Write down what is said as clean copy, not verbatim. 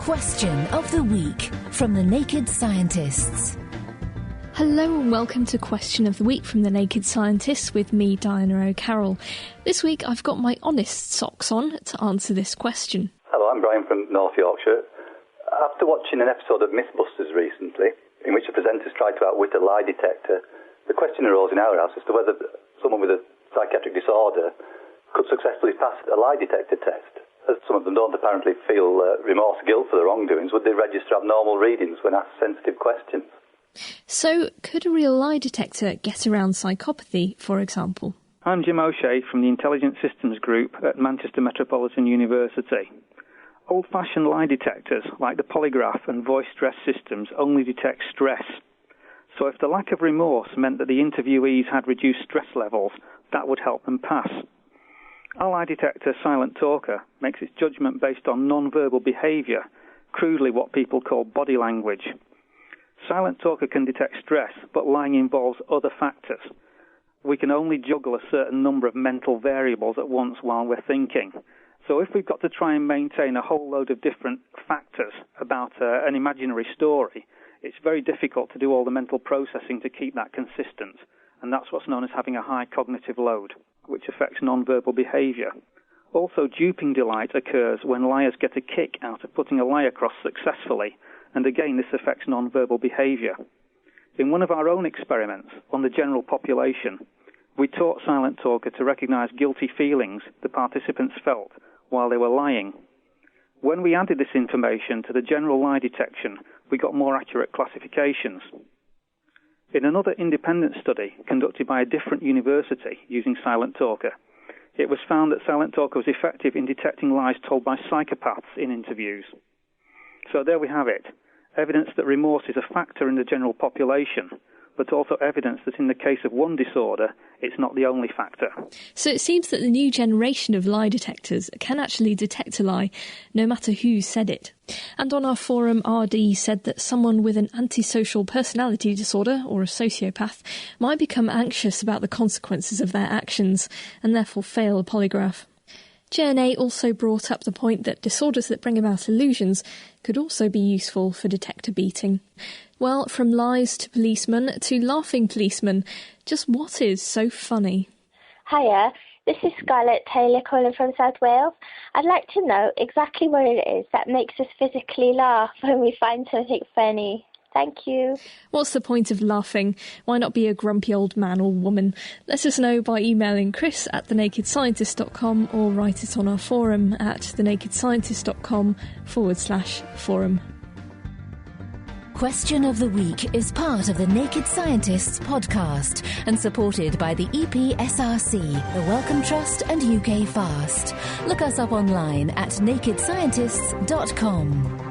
Question of the Week from the Naked Scientists. Hello and welcome to Question of the Week from the Naked Scientists with me, Diana O'Carroll. This week I've got my honest socks on to answer this question. Hello, I'm Brian from North Yorkshire. After watching an episode of Mythbusters recently, in which the presenters tried to outwit a lie detector, the question arose in our house as to whether someone with a psychiatric disorder could successfully pass a lie detector test. As some of them don't apparently feel remorse, guilt for their wrongdoings, would they register abnormal readings when asked sensitive questions? So, could a real lie detector get around psychopathy, for example? I'm Jim O'Shea from the Intelligent Systems Group at Manchester Metropolitan University. Old-fashioned lie detectors, like the polygraph and voice stress systems, only detect stress. So if the lack of remorse meant that the interviewees had reduced stress levels, that would help them pass. Our lie detector, Silent Talker, makes its judgment based on non-verbal behaviour, crudely what people call body language. Silent Talker can detect stress, but lying involves other factors. We can only juggle a certain number of mental variables at once while we're thinking. So if we've got to try and maintain a whole load of different factors about an imaginary story, it's very difficult to do all the mental processing to keep that consistent. And that's what's known as having a high cognitive load, which affects non-verbal behaviour. Also, duping delight occurs when liars get a kick out of putting a lie across successfully, and again this affects non-verbal behaviour. In one of our own experiments on the general population, we taught Silent Talker to recognise guilty feelings the participants felt while they were lying. When we added this information to the general lie detection, we got more accurate classifications. In another independent study conducted by a different university using Silent Talker, it was found that Silent Talker was effective in detecting lies told by psychopaths in interviews. So there we have it, evidence that remorse is a factor in the general population, but also evidence that in the case of one disorder, it's not the only factor. So it seems that the new generation of lie detectors can actually detect a lie, no matter who said it. And on our forum, RD said that someone with an antisocial personality disorder, or a sociopath, might become anxious about the consequences of their actions, and therefore fail a polygraph. JNA also brought up the point that disorders that bring about illusions could also be useful for detector beating. Well, from lies to policemen to laughing policemen, just what is so funny? Hiya, this is Scarlett Taylor calling from South Wales. I'd like to know exactly what it is that makes us physically laugh when we find something funny. Thank you. What's the point of laughing? Why not be a grumpy old man or woman? Let us know by emailing chris@thenakedscientist.com or write it on our forum at thenakedscientist.com/forum. Question of the Week is part of the Naked Scientists podcast and supported by the EPSRC, the Wellcome Trust and UK Fast. Look us up online at nakedscientists.com.